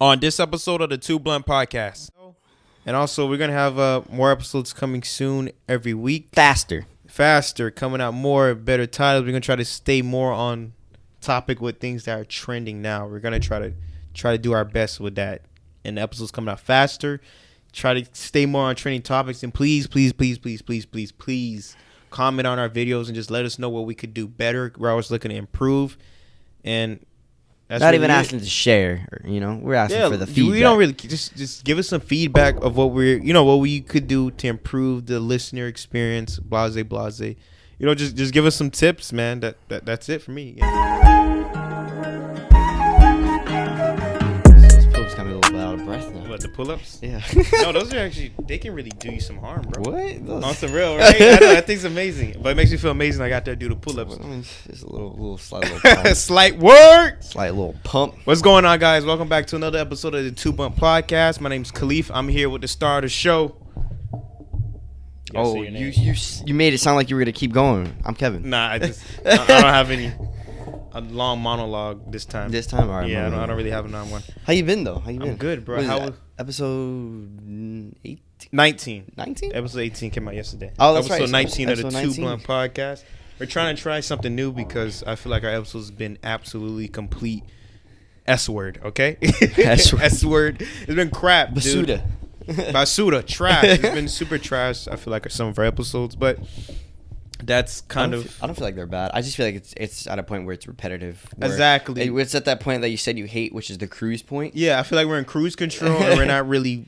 on this episode of the Two Blunt Podcast. And also, we're going to have more episodes coming soon every week. Faster, coming out more, better titles. We're going to try to stay more on topic with things that are trending now. We're going to try to do our best with that. And the episodes coming out faster. Try to stay more on trending topics. And please comment on our videos and just let us know what we could do better. We're always looking to improve. And that's not really even asking to share. We're asking for the feedback. We don't really just give us some feedback of what what we could do to improve the listener experience. Blase. Just give us some tips, man. That's it for me. Got me a little bit out of breath now. What, the pull-ups? Yeah. No, those are actually, they can really do you some harm, bro. What? On some real, right? I know, that thing's amazing. But it makes me feel amazing I got to do the pull-ups. Just a little slight little pump. Slight little pump. What's going on, guys? Welcome back to another episode of the Two Bump Podcast. My name's Khalif. I'm here with the star of the show. You made it sound like you were going to keep going. I'm Kevin. Nah, I don't have a long monologue this time. All right. Yeah, I don't really have a long one. How you been, though? I'm good, bro. Episode 18? 19. 19? Episode 18 came out yesterday. Oh, that's episode right. 19 episode of the 19. Two Blunt Podcast. We're trying to try something new because I feel like our episodes have been absolutely complete S-word, okay? S-word. It's been crap, dude. Basuda. Trash. It's been super trash, I feel like, some of our episodes, but that's I don't feel like they're bad. I just feel like it's at a point where it's repetitive. Exactly. It's at that point that you said you hate, which is the cruise point. Yeah, I feel like we're in cruise control and we're not really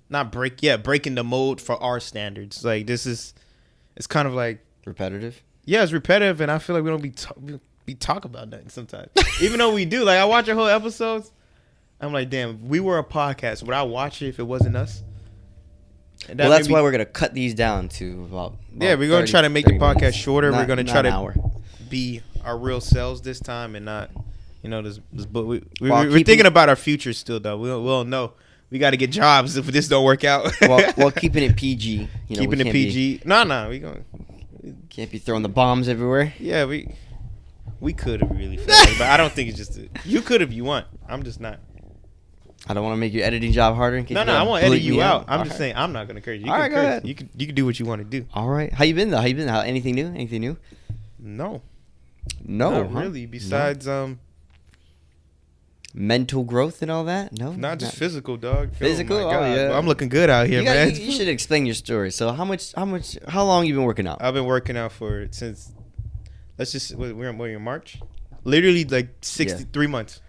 breaking the mold for our standards. Like it's kind of like repetitive. Yeah, it's repetitive, and I feel like we don't be talk about that sometimes. Even though we do. Like I watch our whole episodes, I'm like, damn, we were a podcast. Would I watch it if it wasn't us? Well, that's why we're gonna cut these down to about we're gonna try to make the podcast minutes. Shorter. We're gonna try to be our real selves this time and not, this. But we're thinking about our future still, though. We'll know. We got to get jobs if this don't work out. well, keeping it PG. Keeping it PG. No, we can't be throwing the bombs everywhere. Yeah, we could have really felt like, but I don't think it's just you could if you want. I'm just not. I don't want to make your editing job harder. No, I won't edit you out. I'm just saying I'm not gonna curse you. All right, go ahead. You can do what you want to do. All right. How you been though? Anything new? No. Not really. Besides mental growth and all that. No. Not just physical, dog. Physical. Oh yeah. Well, I'm looking good out here, man. You should explain your story. So how long you been working out? I've been working out since. We're in March. Literally like 3 months.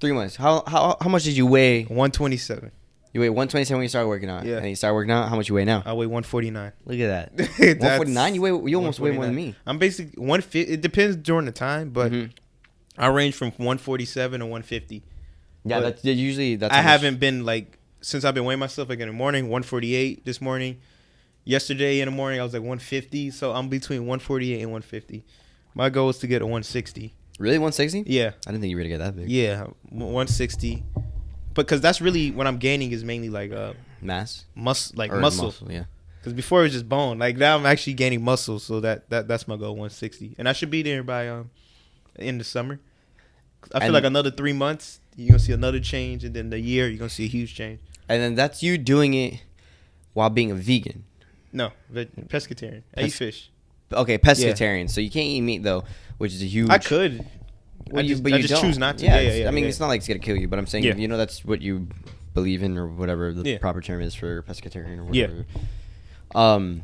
3 months. How much did you weigh? 127. You weigh 127 when you started working out. Yeah. And you started working out. How much you weigh now? I weigh 149. Look at that. 149. You almost weigh more than me. I'm basically 150. It depends during the time, but I range from 147 to 150. Yeah, that's usually. I haven't been since I've been weighing myself in the morning. 148 this morning. Yesterday in the morning I was like 150. So I'm between 148 and 150. My goal is to get a 160. Really, 160? Yeah. I didn't think you were going to get that big. Yeah, 160. Because that's really what I'm gaining is mainly mass? Muscle. Yeah. Because before it was just bone. Now I'm actually gaining muscle. So that's my goal, 160. And I should be there by in the summer. I feel like another 3 months, you're going to see another change. And then the year, you're going to see a huge change. And then that's you doing it while being a vegan. No, pescatarian. I eat fish. Okay, pescatarian. Yeah. So you can't eat meat, though, which is a huge... I could. Well, I just choose not to. Yeah. I mean, it's not like it's going to kill you, but I'm saying, that's what you believe in or whatever the proper term is for pescatarian or whatever. Yeah.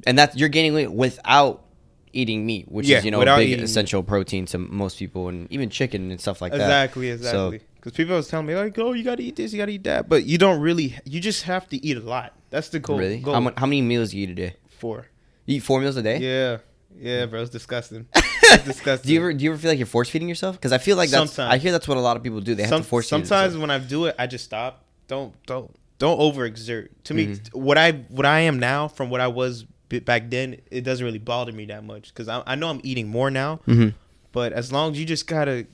And that's you're gaining weight without eating meat, which is, a big essential protein to most people, and even chicken and stuff like that. Exactly. Because people always telling me, you got to eat this, you got to eat that. But you don't really... You just have to eat a lot. That's the goal. Really? How many meals do you eat a day? 4. You eat 4 meals a day? Yeah, bro, it's disgusting. It's disgusting. Do you ever feel like you're force feeding yourself? Because I feel like I hear that's what a lot of people do. They have to force feed themselves. Sometimes when I do it, I just stop. Don't overexert. To me, what I am now from what I was back then, it doesn't really bother me that much because I know I'm eating more now. But as long as you just gotta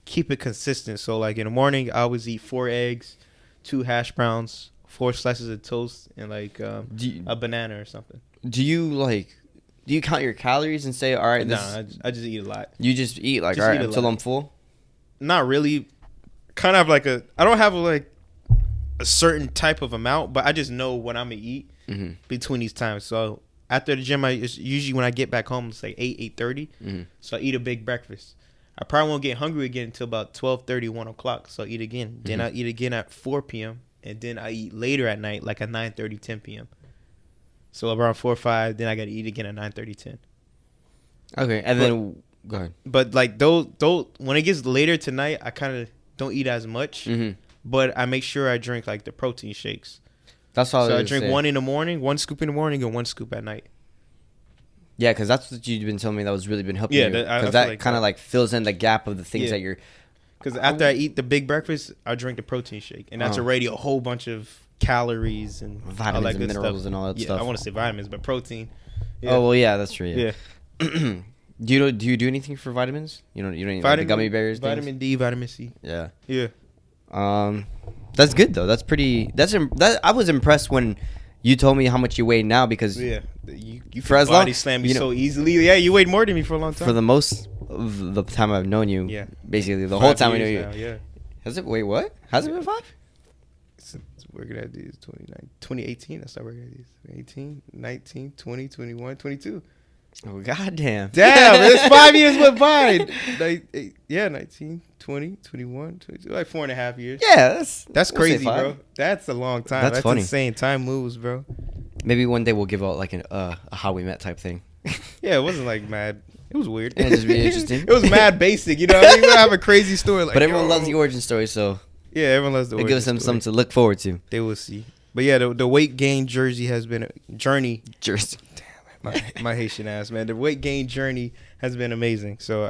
keep it consistent. So in the morning, I always eat 4 eggs, 2 hash browns, 4 slices of toast, and a banana or something. Do you count your calories and say, all right, I just eat a lot. You just eat all right, until I'm full? Not really. Kind of I don't have a certain type of amount, but I just know what I'm gonna eat between these times. So after the gym, it's usually when I get back home, it's like 8:30. So I eat a big breakfast. I probably won't get hungry again until about 12:30, 1 o'clock. So I eat again. Then I eat again at 4 p.m. And then I eat later at night, like at 9:30, 10 p.m. So around 4 or 5, then I got to eat again at 9:30, 10. Okay, and then go ahead. But like those when it gets later tonight, I kind of don't eat as much. But I make sure I drink like the protein shakes. That's all. So I drink one in the morning, 1 scoop in the morning, and 1 scoop at night. Yeah, because that's what you've been telling me that was really been helping you. Because that like kind of like fills in the gap of the things that you're. Because after I eat the big breakfast, I drink the protein shake, and that's already a whole bunch of calories and vitamins all that and good minerals stuff. and all that stuff. I want to say vitamins, but protein. Yeah. Oh well, yeah, that's true. Yeah. Do you do anything for vitamins? You don't eat like the gummy bears. Vitamin D, vitamin C. Yeah. Yeah. That's good though. That's pretty. I was impressed when you told me how much you weigh now because you for as body long slam me so easily. Yeah, you weighed more than me for a long time. For the most of the time I've known you. Yeah. Basically the whole time I know you. Now, yeah. Has it? Wait, what? Has it been 5? Since working at these 2018, I started working at these 18, 19, 20, 21, 22. Oh goddamn! Damn, it's 5 years went by. 19, 20, 21, 22, like 4.5 years. Yeah, that's crazy, bro. That's a long time. That's funny. Insane. Time moves, bro. Maybe one day we'll give out like a how we met type thing. Yeah, it wasn't like mad. It was weird. It'd just be interesting. It was mad basic, you know. I mean, we have a crazy story, like, but everyone loves the origin story, so yeah, everyone loves the. It gives them something to look forward to. They will see. But yeah, the weight gain jersey has been a journey. Jersey. My Haitian ass, man. The weight gain journey has been amazing. So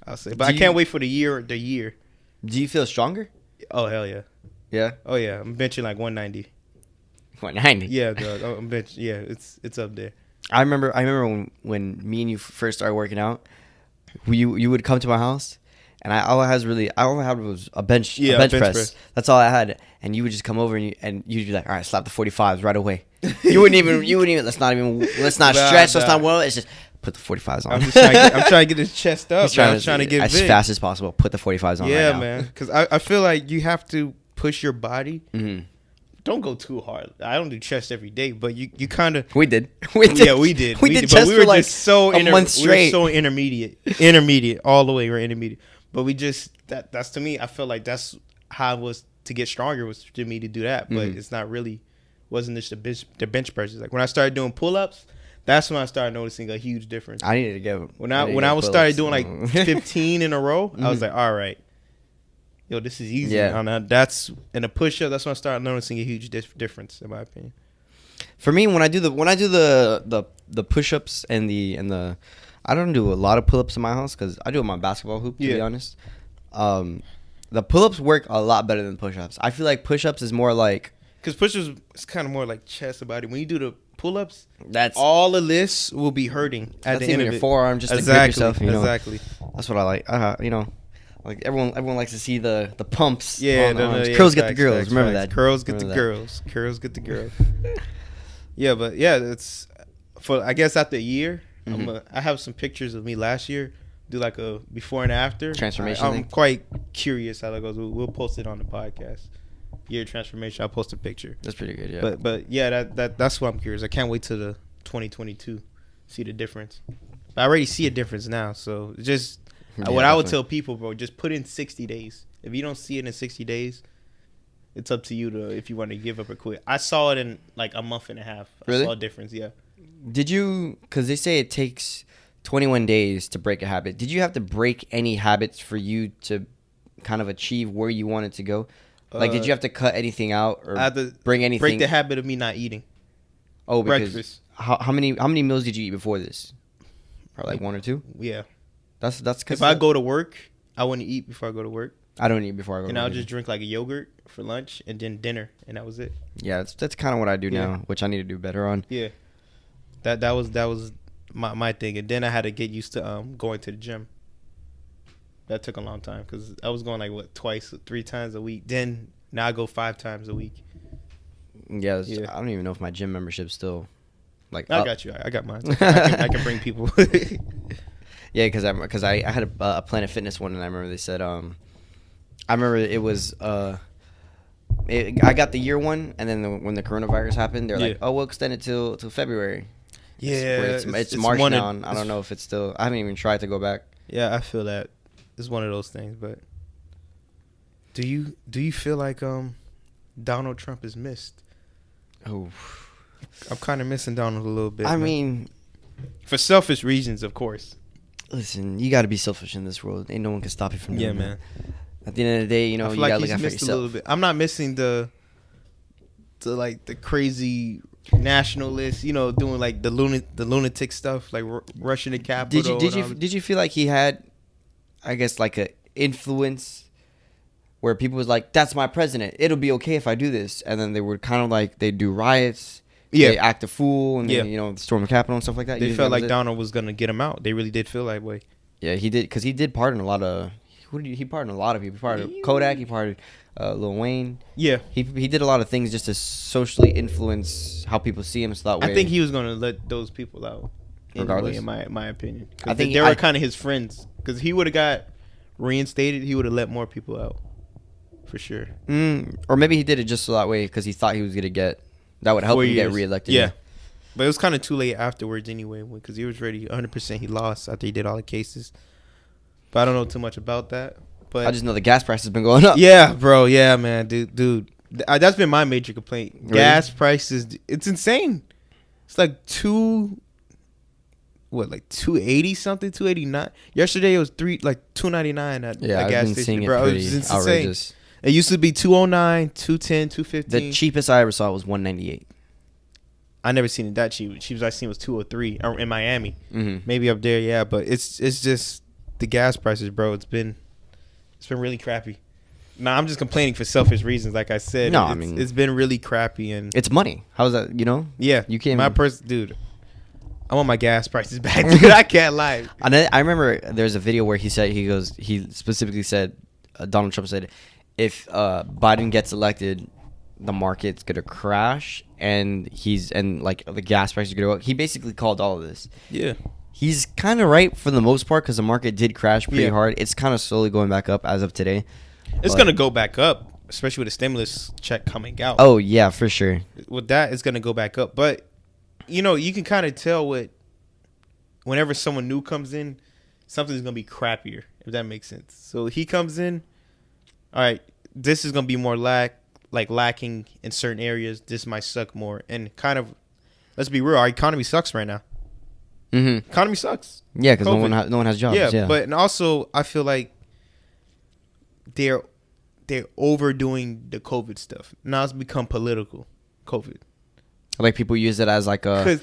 I'll say, but I can't wait for the year. Do you feel stronger? Oh hell yeah. Yeah. Oh yeah. I'm benching like 190. 190. Yeah, dog. I'm bench. Yeah, it's up there. I remember when me and you first started working out, you would come to my house. And all I had was a bench press. That's all I had. And you would just come over and you'd be like, all right, slap the 45s right away. You wouldn't even. Let's not stretch. Let's not whirl. It's just put the 45s on. I'm trying to get his chest up. I'm trying to get as fast as possible. Put the 45s on. Yeah, right now. man. Because I feel like you have to push your body. Mm-hmm. Don't go too hard. I don't do chest every day, but you kind of. We did. Yeah, we did. We did chest but we were for like just so a month straight. We were so intermediate, all the way. We're intermediate. But we just that's to me. I feel like that's how it was to get stronger was to me to do that. But it's not really. Wasn't just the bench presses. Like when I started doing pull-ups, that's when I started noticing a huge difference. I needed to go. When I was started doing like 15 in a row, I was like, all right, yo, this is easy. Yeah. That's in a push-up. That's when I started noticing a huge difference, in my opinion. For me, when I do the push-ups and the I don't do a lot of pull-ups in my house because I do it on my basketball hoop. To be honest, the pull-ups work a lot better than push-ups. I feel like push-ups is more like. Because push-ups is kind of more like chest body. When you do the pull-ups, that's all of this will be hurting at the end of your it. Forearm just to grip yourself. Exactly. That's what I like. Like everyone likes to see the pumps. Yeah, curls get the girls. Remember that. Curls get the girls. Curls get the girls. Yeah, but yeah, it's for I guess after a year. I have some pictures of me last year. Do like a before and after transformation. I'm quite curious how that goes. We'll post it on the podcast. Year transformation. I'll post a picture. That's pretty good. Yeah. But yeah, that's what I'm curious. I can't wait till the 2022 see the difference. I already see a difference now. So just what I would tell people, bro, just put in 60 days. If you don't see it in 60 days, it's up to you to if you want to give up or quit. I saw it in like a month and a half. Really? I saw a difference. Yeah. Did you? Because they say it takes 21 days to break a habit. Did you have to break any habits for you to kind of achieve where you wanted to go? Like, did you have to cut anything out or bring anything? Break the habit of me not eating. Oh, because breakfast. How many meals did you eat before this? Probably like 1 or 2. Yeah, that's if I go to work, I wouldn't eat before I go to work. I don't eat before I go. And I'll just drink like a yogurt for lunch and then dinner, and that was it. Yeah, that's kind of what I do now, which I need to do better on. Yeah, that was my thing, and then I had to get used to going to the gym. That took a long time because I was going like 3 times a week. Then now I go 5 times a week. Yeah, I don't even know if my gym membership's still like. I got you. I got mine. I can bring people. Yeah, because I had a Planet Fitness one, and I remember they said I remember it was I got the year one, and then when the coronavirus happened, they're like, "Oh, we'll extend it till February." Yeah, it's March now. I don't know if it's still. I haven't even tried to go back. Yeah, I feel that it's one of those things. But do you feel like Donald Trump is missed? Oh, I'm kind of missing Donald a little bit. I mean, for selfish reasons, of course. Listen, you got to be selfish in this world. Ain't no one can stop you from doing that. Yeah, man. At the end of the day, you know, you got to look out for yourself. A little bit. I'm not missing the crazy nationalists, you know, doing like the lunatic stuff, like rushing the Capitol. Did you feel like he had, I guess, like a influence where people was like, "That's my president. It'll be okay if I do this," and then they were kind of like they do riots. Yeah, they act a fool and then, storm the Capitol and stuff like that. They felt like Donald was gonna get him out. They really did feel that way. Yeah, he did, because he did pardon a lot of. He pardoned a lot of people. He pardoned Kodak. He pardoned Lil Wayne. Yeah, he did a lot of things just to socially influence how people see him. So that way, I think he was gonna let those people out. Regardless, in my opinion, I think they were kind of his friends. Because he would have got reinstated, he would have let more people out, for sure. Or maybe he did it just so that way because he thought he was gonna get. That would help him get reelected. Yeah. But it was kind of too late afterwards anyway, because he was ready 100%. He lost after he did all the cases. But I don't know too much about that. But I just know the gas price has been going up. Yeah, bro. Yeah, man. Dude. That's been my major complaint. Really? Gas prices. It's insane. It's like 280 something, 289. Yesterday it was $2.99 at a gas station, bro. It's outrageous. It used to be 209, 210, 215. The cheapest I ever saw was 198. I never seen it that cheap. Cheapest I seen was 203 in Miami. Mm-hmm. Maybe up there, yeah. But it's just the gas prices, bro. It's been really crappy. Nah, I'm just complaining for selfish reasons, like I said. No, it's been really crappy, and it's money. How's that? You know? Yeah, you can't. Dude. I want my gas prices back, dude. I can't lie. I remember there's a video where he specifically said, Donald Trump said, if Biden gets elected, the market's gonna crash, and the gas prices are gonna go up. He basically called all of this. Yeah, he's kind of right for the most part, because the market did crash pretty hard. It's kind of slowly going back up as of today. It's gonna go back up, especially with the stimulus check coming out. Oh yeah, for sure. With that, it's gonna go back up. But you can kind of tell whenever someone new comes in, something's gonna be crappier, if that makes sense. So he comes in. All right, this is gonna be more lacking in certain areas. This might suck more, and kind of, let's be real, our economy sucks right now. Mm-hmm. Economy sucks. Yeah, because no one has jobs. Yeah, but and also I feel like they're overdoing the COVID stuff. Now it's become political. COVID. Like people use it as like a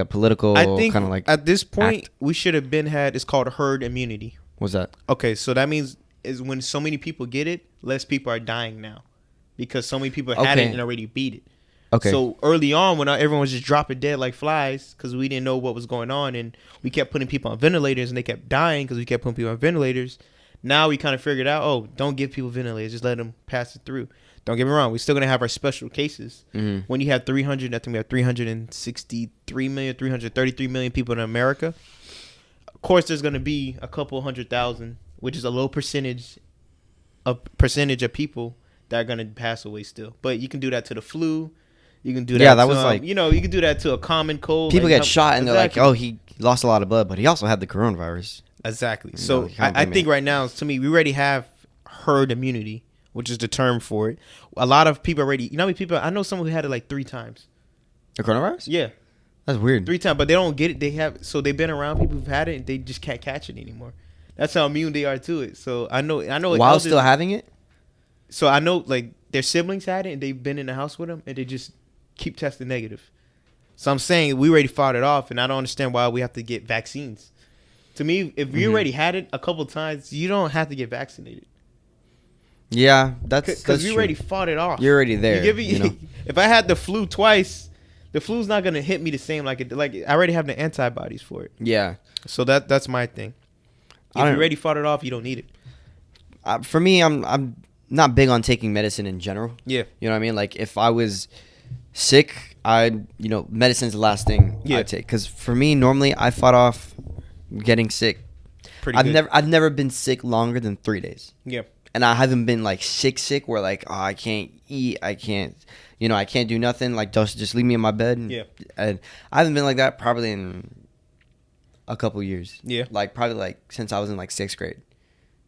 political. I think kind of like at this point we should have had. It's called herd immunity. What's that? Okay, so that means is when so many people get it, less people are dying now, because so many people had it and already beat it. Okay. So early on, when everyone was just dropping dead like flies because we didn't know what was going on, and we kept putting people on ventilators and they kept dying because we kept putting people on ventilators. Now we kind of figured out, don't give people ventilators, just let them pass it through. Don't get me wrong, we're still gonna have our special cases. Mm-hmm. When you have 300, I think we have 363 million, 333 million people in America. Of course, there's gonna be a couple 100,000, which is a low percentage of people that are gonna pass away still. But you can do that to the flu. You can do that. Yeah, that was you can do that to a common cold. People get shot and they're like, oh, he lost a lot of blood, but he also had the coronavirus. Exactly. So I think right now, to me, we already have herd immunity, which is the term for it. A lot of people already, how many people, I know someone who had it like 3 times. The coronavirus? Yeah. That's weird. 3 times, but they don't get it. They've been around people who've had it and they just can't catch it anymore. That's how immune they are to it. So I know. While still having it? So I know like their siblings had it and they've been in the house with them and they just keep testing negative. So I'm saying we already fought it off, and I don't understand why we have to get vaccines. To me, if you already had it a couple times, you don't have to get vaccinated. Yeah, that's because we already fought it off. You're already there. If I had the flu twice, the flu's not gonna hit me the same like I already have the antibodies for it. Yeah. So that's my thing. If you already fought it off, you don't need it. For me, I'm not big on taking medicine in general. Yeah. You know what I mean? Like if I was sick, medicine's the last thing I'd take. Because for me, normally I fought off getting sick. I've never been sick longer than 3 days. Yeah. and I haven't been like sick where like, oh, I can't eat, I can't do nothing, like just leave me in my bed. Yeah. And I haven't been like that probably in a couple years. Yeah. Like probably like since I was in like 6th grade.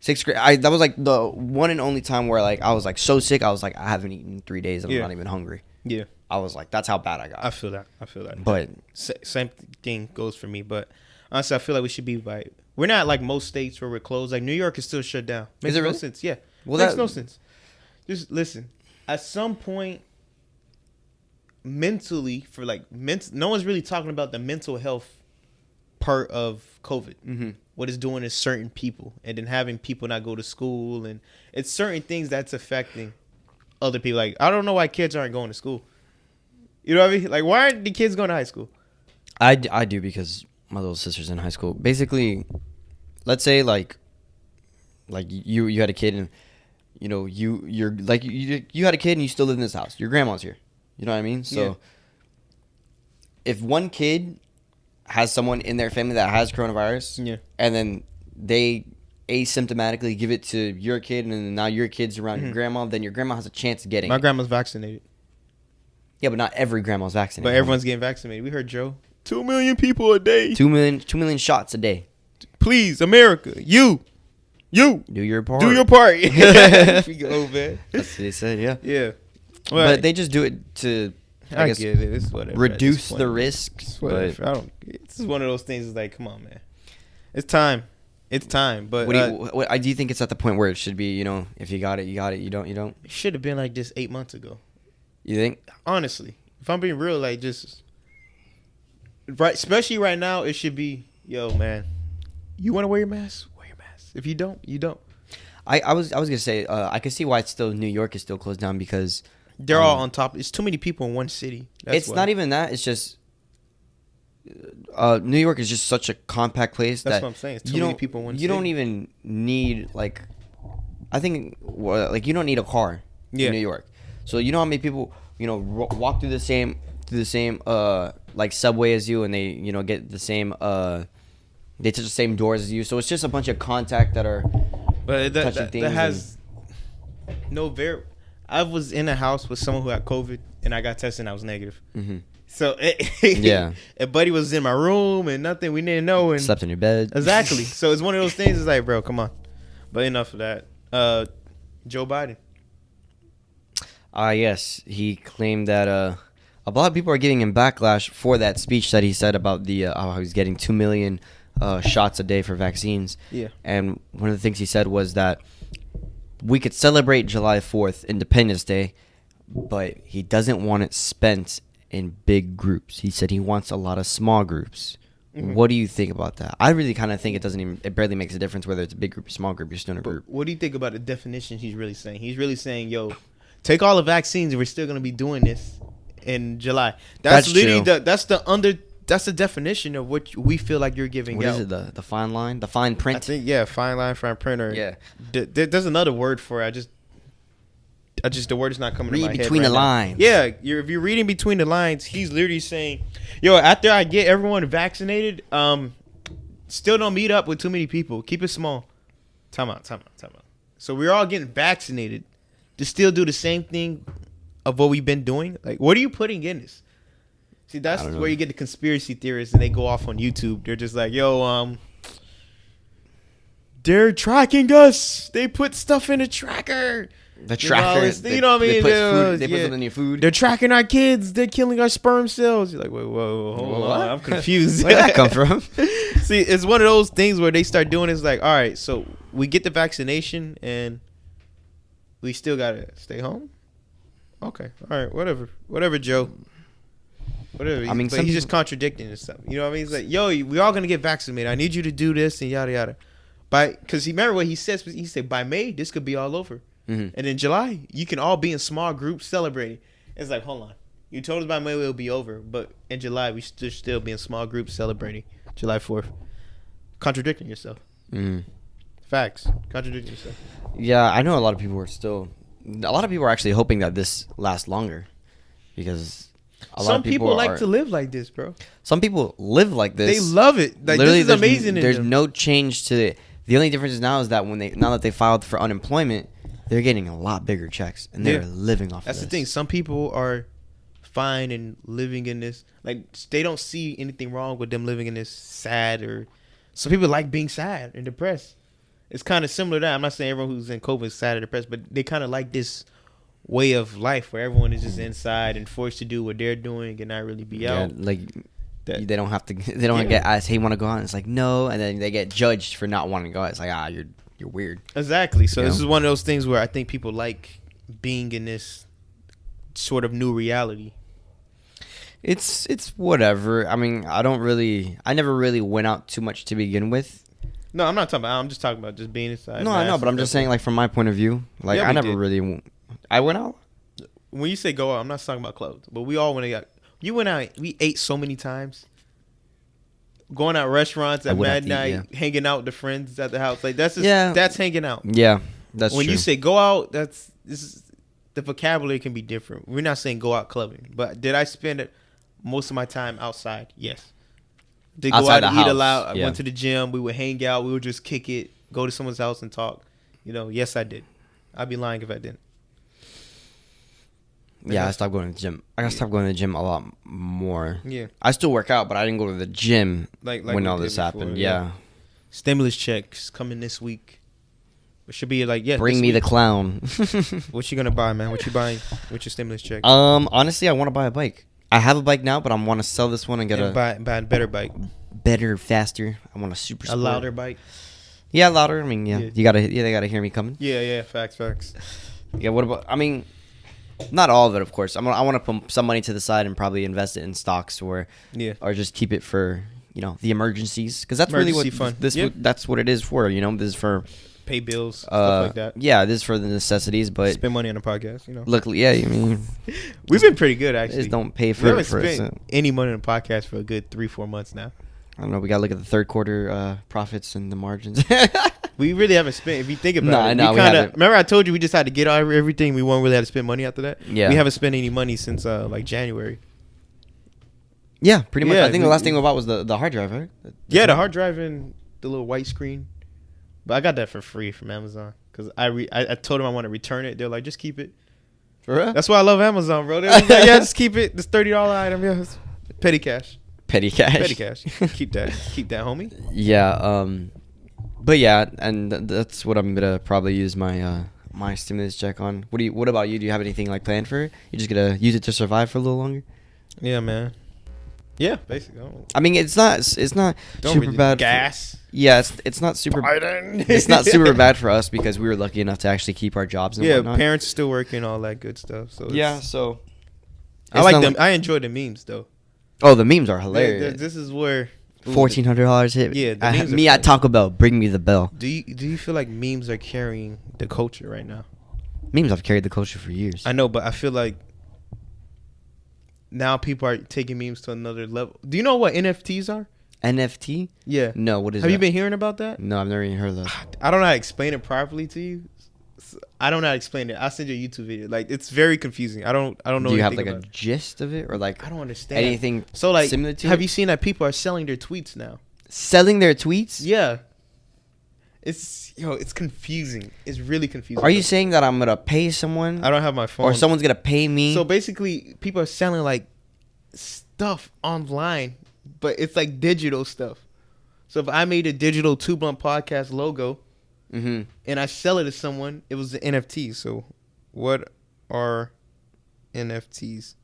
That was like the one and only time where like I was like so sick. I was like, I haven't eaten in 3 days and I'm not even hungry. Yeah. I was like, that's how bad I got. I feel that. But same thing goes for me. But honestly, I feel like we should be like, we're not like most states where we're closed. Like New York is still shut down. Makes no sense. Yeah. Well, makes no sense. Just listen. At some point, mentally, for like no one's really talking about the mental health part of COVID. Mm-hmm. What it's doing is certain people, and then having people not go to school, and it's certain things that's affecting other people. Like, I don't know why kids aren't going to school. You know what I mean? Like, why aren't the kids going to high school? I do, because my little sister's in high school. Basically, let's say like you had a kid, and you know you're like you had a kid and you still live in this house. Your grandma's here. You know what I mean? So if one kid has someone in their family that has coronavirus, and then they asymptomatically give it to your kid, and then now your kid's around your grandma, then your grandma has a chance of getting My grandma's vaccinated. Yeah, but not every grandma's vaccinated. But everyone's getting vaccinated. We heard Joe. 2 million people a day. 2 million shots a day. Please, America, you do your part. Do your part. We go, man. That's what they said. Yeah. Yeah. Well, but they just do it to, I guess, get it. It's whatever, reduce the risk. But I don't. It's one of those things. It's like, come on, man. It's time. It's time. But do you think it's at the point where it should be? You know, if you got it, you got it. You don't. It should have been like this 8 months ago. You think? Honestly, if I'm being real, like just right, especially right now, it should be, yo, man. You want to wear your mask? Wear your mask. If you don't, you don't. I was gonna say I can see why it's still New York is still closed down, because they're all on top. It's too many people in one city. It's not even that. It's just New York is just such a compact place. That's what I'm saying. It's too many people in one city. You don't even need like, I think like you don't need a car in New York. So you know how many people walk through the same like subway as you, and they get the same they touch the same doors as you. So it's just a bunch of contact that are touching things. That has no I was in a house with someone who had COVID, and I got tested, and I was negative. Mm-hmm. So a buddy was in my room and nothing. We didn't know, and slept in your bed. Exactly. So it's one of those things. It's like, bro, come on. But enough of that. Joe Biden. Yes, he claimed that a lot of people are giving him backlash for that speech that he said about the how he's getting 2 million shots a day for vaccines. Yeah. And one of the things he said was that we could celebrate July 4th, Independence Day, but he doesn't want it spent in big groups. He said he wants a lot of small groups. Mm-hmm. What do you think about that? I really kind of think it barely makes a difference whether it's a big group or small group. You're still in a group. What do you think about the definition he's really saying? He's really saying, yo, take all the vaccines, and we're still going to be doing this in July. That's literally true. That's the definition of what we feel like you're giving out. What is it? The fine line? The fine print? I think, fine line, fine print. Or, yeah. There's another word for it. The word is not coming to my head. Read between the lines. Yeah, if you're reading between the lines, he's literally saying, yo, after I get everyone vaccinated, still don't meet up with too many people. Keep it small. Time out. So we're all getting vaccinated to still do the same thing of what we've been doing? Like, what are you putting in this? See, that's where you get the conspiracy theorists, and they go off on YouTube. They're just like, yo, they're tracking us. They put stuff in a tracker. The tracker. You know what I mean? They put something in your food. They're tracking our kids. They're killing our sperm cells. You're like, whoa, hold on. I'm confused. Where'd that come from? See, it's one of those things where they start doing it's like, all right, so we get the vaccination, and we still got to stay home? Okay. All right. Whatever, Joe. Whatever. I mean, he's just contradicting himself. You know what I mean? He's like, yo, we all going to get vaccinated. I need you to do this and yada, yada. Because he remember what he says. He said, by May, this could be all over. Mm-hmm. And in July, you can all be in small groups celebrating. It's like, hold on. You told us by May it will be over. But in July, we should still be in small groups celebrating July 4th. Contradicting yourself. Mm-hmm. Facts. Contradicting yourself. Yeah, I know a lot of people are actually hoping that this lasts longer, because some people like to live like this, bro. Some people live like this. They love it. Like, literally, this is amazing. There's no change to The only difference is now that now that they filed for unemployment, they're getting a lot bigger checks and they're living off. That's the thing. Some people are fine and living in this, like, they don't see anything wrong with them living in this sad, or some people like being sad and depressed. It's kind of similar to that. I'm not saying everyone who's in COVID is sad or depressed, but they kind of like this way of life where everyone is just inside and forced to do what they're doing and not really be out. Like they don't have to. They don't get asked, "Hey, want to go out?" And it's like no, and then they get judged for not wanting to go out. It's like you're weird. Exactly. So this is one of those things where I think people like being in this sort of new reality. It's whatever. I mean, I never really went out too much to begin with. No, I'm not talking about. I'm just talking about just being inside. No, I know, but I'm just saying, like, from my point of view, like, I never really. I went out. When you say go out, I'm not talking about clubs, but we all went out. You went out. We ate so many times. Going out restaurants at midnight, hanging out with the friends at the house, like that's that's hanging out. Yeah, that's when true. you say go out. The vocabulary can be different. We're not saying go out clubbing, but did I spend most of my time outside? Yes. Did go out and eat aloud. I went to the gym. We would hang out. We would just kick it. Go to someone's house and talk. Yes, I did. I'd be lying if I didn't. Yeah, I stopped going to the gym. I gotta stop going to the gym a lot more. Yeah. I still work out, but I didn't go to the gym like when all this happened. Yeah. Stimulus checks coming this week. It should be like, bring me the clown. What you gonna buy, man? What you buying with your stimulus check? Honestly, I want to buy a bike. I have a bike now, but I want to sell this one and get buy a better bike. Better, faster. I want a super sport. A louder bike. Yeah, louder. I mean, they gotta hear me coming. Yeah, facts. Yeah, what about? I mean, not all of it, of course. I want to put some money to the side and probably invest it in stocks or just keep it for the emergencies, because that's really what that's what it is for. This is for pay bills, stuff like that. Yeah, this is for the necessities, but spend money on a podcast. Luckily, I mean, we've been pretty good actually. Just don't pay for we haven't spent any money on a podcast for a good 3-4 months now. I don't know. We gotta look at the third quarter profits and the margins. We really haven't spent. If you think about it, we haven't. Remember, I told you we just had to get out everything. We won't really have to spend money after that. Yeah, we haven't spent any money since like January. Yeah, pretty much. I think the last thing we bought was the hard drive, right? The hard drive and the little white screen. But I got that for free from Amazon because I told them I want to return it. They're like, just keep it. For real? That's why I love Amazon, bro. They're like, yeah, just keep it. This $30 item, yeah, petty cash. Petty cash. Keep that, homie. Yeah. But yeah, and that's what I'm gonna probably use my my stimulus check on. What about you? Do you have anything like planned for it? You just gonna use it to survive for a little longer? Yeah, man. Yeah, basically. I mean, it's not super really bad. Gas. Yeah, it's not super. It's not super bad for us because we were lucky enough to actually keep our jobs and whatnot. Parents still working, all that good stuff. So so I like them. I enjoy the memes though. Oh, the memes are hilarious. This is where $1,400 hit. Yeah, me at Taco Bell. Bring me the bell. Do you feel like memes are carrying the culture right now? Memes have carried the culture for years. I know, but I feel like now people are taking memes to another level. Do you know what NFTs are? NFT? Yeah. No, what is that? Have you been hearing about that? No, I've never even heard of that. I don't know how to explain it properly to you. I don't know how to explain it. I'll send you a YouTube video. Like, it's very confusing. I don't know. Do you have like a gist of it, or like I don't understand anything? So like, similar to have you seen that people are selling their tweets now? Selling their tweets? Yeah. It's confusing. It's really confusing. Are you saying that I'm gonna pay someone? I don't have my phone. Or someone's gonna pay me? So basically, people are selling like stuff online, but it's like digital stuff. So if I made a digital Two Blunt Podcast logo, and I sell it to someone, it was the NFT. So what are NFTs?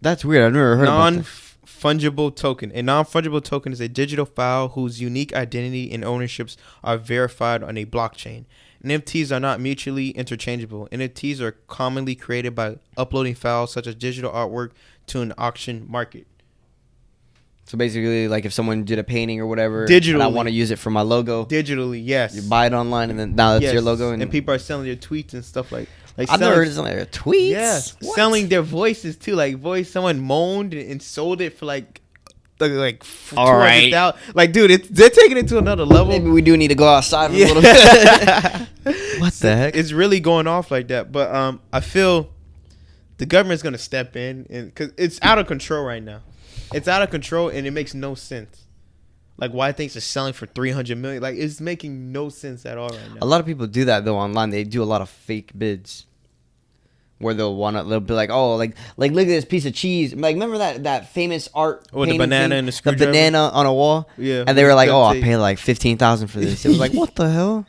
That's weird. I've never heard about that. Non-fungible token. A non-fungible token is a digital file whose unique identity and ownerships are verified on a blockchain. NFTs are not mutually interchangeable. NFTs are commonly created by uploading files such as digital artwork to an auction market. So basically, like if someone did a painting or whatever, digitally, and I want to use it for my logo. Digitally, yes. You buy it online, and then now that's your logo. And people are selling their tweets and stuff like I've never heard of something like tweets. Yes, selling their voices too. Like someone moaned and sold it for like all right. Like, dude, they're taking it to another level. Maybe we do need to go outside a little bit. What the heck? It's really going off like that. But I feel the government's gonna step in, and because it's out of control right now. It's out of control, and it makes no sense. Like why things are selling for $300 million. Like it's making no sense at all right now. A lot of people do that though online. They do a lot of fake bids. Where they'll be like, oh, like look at this piece of cheese. Like remember that famous art the banana and the screwdriver? The banana on a wall. Yeah. And they were like, oh, I'll pay like $15,000 for this. It was like, what the hell?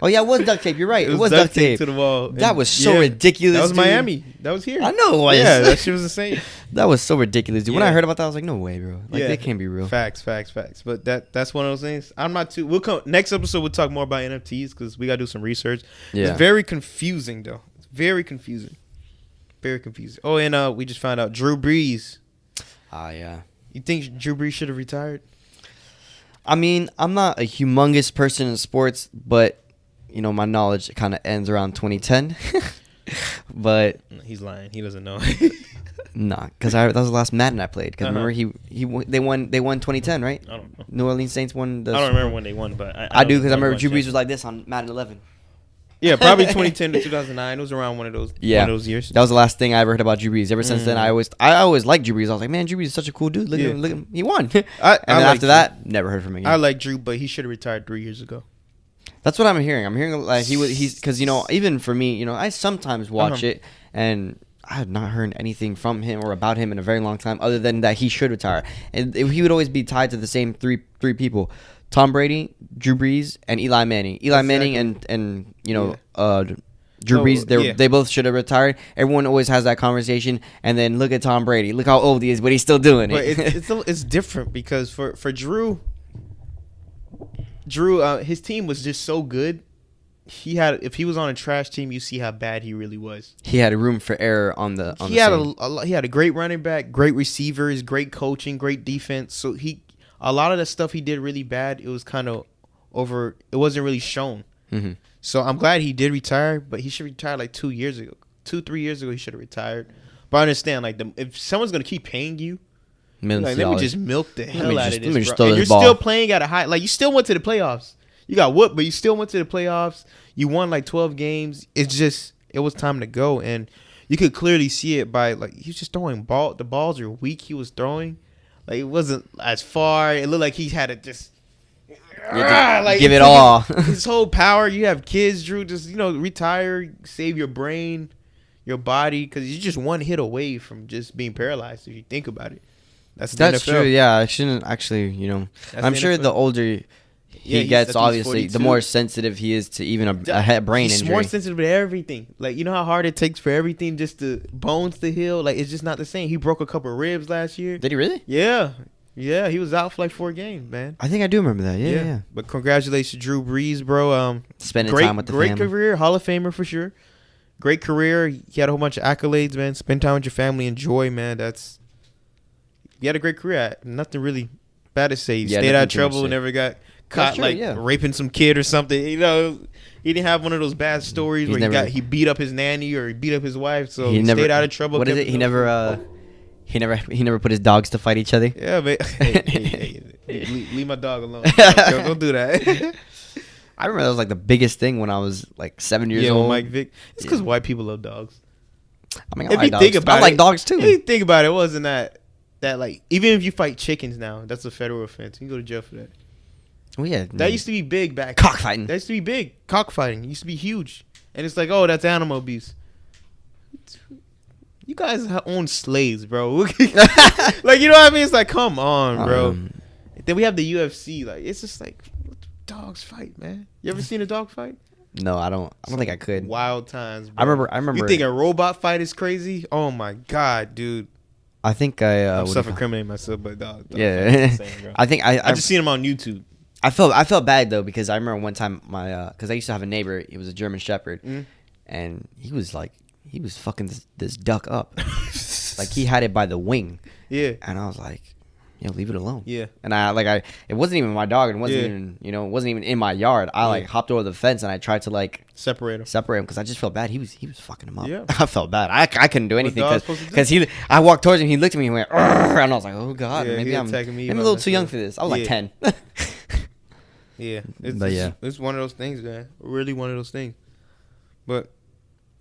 Oh yeah, it was duct tape. You're right. It was duct tape to the wall. That was so ridiculous. That was dude. Miami. That was here. I know it was. Yeah, that shit was insane. That was so ridiculous, dude. When I heard about that, I was like, no way, bro. Like that can't be real. Facts. But that's one of those things. I'm not too. We'll come next episode. We'll talk more about NFTs because we gotta do some research. Yeah. It's very confusing though. It's very confusing. Very confusing. Oh, and we just found out Drew Brees. Yeah. You think Drew Brees should have retired? I mean, I'm not a humongous person in sports, but you know, my knowledge kind of ends around 2010. But he's lying. He doesn't know. Nah, because that was the last Madden I played. Because remember, they won 2010, right? I don't know. New Orleans Saints won. I don't remember when they won, but I do because I remember Drew Brees was like this on Madden 11. Yeah, probably 2010 to 2009. It was around one of those. Yeah, one of those years. That was the last thing I ever heard about Drew Brees. Ever since then, I always liked Drew Brees. I was like, man, Drew Brees is such a cool dude. Look at him, he won. And then after that, never heard from him again. I like Drew, but he should have retired 3 years ago. That's what I'm hearing. I'm hearing like he's because you know, even for me, you know, I sometimes watch it and I had not heard anything from him or about him in a very long time, other than that he should retire. And he would always be tied to the same three people: Tom Brady, Drew Brees, and Eli Manning. Eli Manning and you know Drew Brees. They both should have retired. Everyone always has that conversation. And then look at Tom Brady. Look how old he is, but he's still doing it. But it's different because for Drew, his team was just so good. If he was on a trash team, you see how bad he really was. He had room for error on the. He had a great running back, great receivers, great coaching, great defense. So a lot of the stuff he did really bad. It was kind of over. It wasn't really shown. Mm-hmm. So I'm glad he did retire, but he should retire like 2 years ago. 2-3 years ago, he should have retired. But I understand, like if someone's gonna keep paying you, like, let me just milk the hell out of this, bro. And you're still playing at a high. Like you still went to the playoffs. You got whooped, but you still went to the playoffs. You won like 12 games. It was time to go. And you could clearly see it by, like, he was just throwing the balls are weak he was throwing. Like, it wasn't as far. It looked like he had to just like, give it all. His whole power. You have kids, Drew. Just, retire, save your brain, your body, because you're just one hit away from just being paralyzed if you think about it. That's true. Yeah, I shouldn't actually, I'm sure the older he gets, obviously, the more sensitive he is to even a head brain injury. He's more sensitive to everything. Like, you know how hard it takes for everything, just the bones to heal? Like, it's just not the same. He broke a couple of ribs last year. Did he really? Yeah. Yeah, he was out for like 4 games, man. I think I do remember that. Yeah. But congratulations, Drew Brees, bro. Spending time with the family. Great career. Hall of Famer for sure. Great career. He had a whole bunch of accolades, man. Spend time with your family. Enjoy, man. He had a great career. Nothing really bad to say. He stayed out of trouble. Never got caught raping some kid or something. He didn't have one of those bad stories where he beat up his nanny or he beat up his wife. So he stayed out of trouble. What is it? He never put his dogs to fight each other. Yeah, but hey, leave my dog alone. Don't do that. I remember that was like the biggest thing when I was like 7 years old. Mike Vick. It's because white people love dogs. I mean, I like dogs too. If you think about it, wasn't that like, even if you fight chickens now, that's a federal offense. You can go to jail for that. Well, yeah. That used to be big back. Cockfighting. That used to be big. Cockfighting used to be huge. And it's like, oh, that's animal abuse. You guys own slaves, bro. Like, you know what I mean? It's like, come on, bro. Then we have the UFC. Like, it's just like, dogs fight, man. You ever seen a dog fight? No, I don't think I could. Wild times, bro. I remember. You think a robot fight is crazy? Oh, my God, dude. I think I'm self-incriminating myself, but dog. Yeah. Insane, I think I just seen him on YouTube. I felt bad though, because I remember one time because I used to have a neighbor. He was a German Shepherd, and he was fucking this duck up, like he had it by the wing. Yeah, and I was like, leave it alone. Yeah, and it wasn't even my dog, and it wasn't even in my yard. I hopped over the fence and I tried to like separate him because I just felt bad. He was fucking him up. Yeah, I felt bad. I couldn't do anything because I walked towards him. He looked at me and went, and I was like, oh God, maybe I'm a little too young for this. I was like 10. Yeah, it's one of those things, man. Really one of those things. But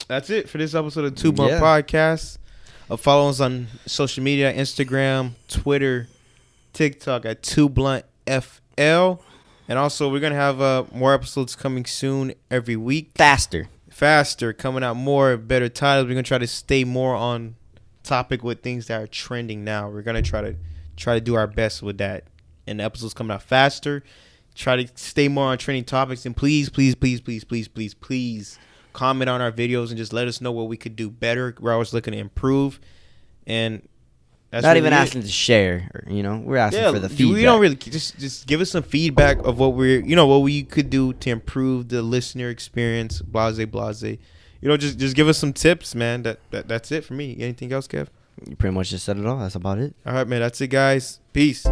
that's it for this episode of 2 Blunt Podcast. Follow us on social media: Instagram, Twitter, TikTok at 2 Blunt NFL. And also, we're going to have more episodes coming soon every week. Faster, coming out more, better titles. We're going to try to stay more on topic with things that are trending now. We're going to try to do our best with that. And the episodes coming out faster. Try to stay more on trending topics. And please comment on our videos and just let us know what we could do better. We're always looking to improve. And that's not even asking to share, we're asking for the feedback. We don't really just give us some feedback of what what we could do to improve the listener experience. Blase. Just give us some tips, man. That's it for me. Anything else, Kev? You pretty much just said it all. That's about it. All right, man. That's it, guys. Peace.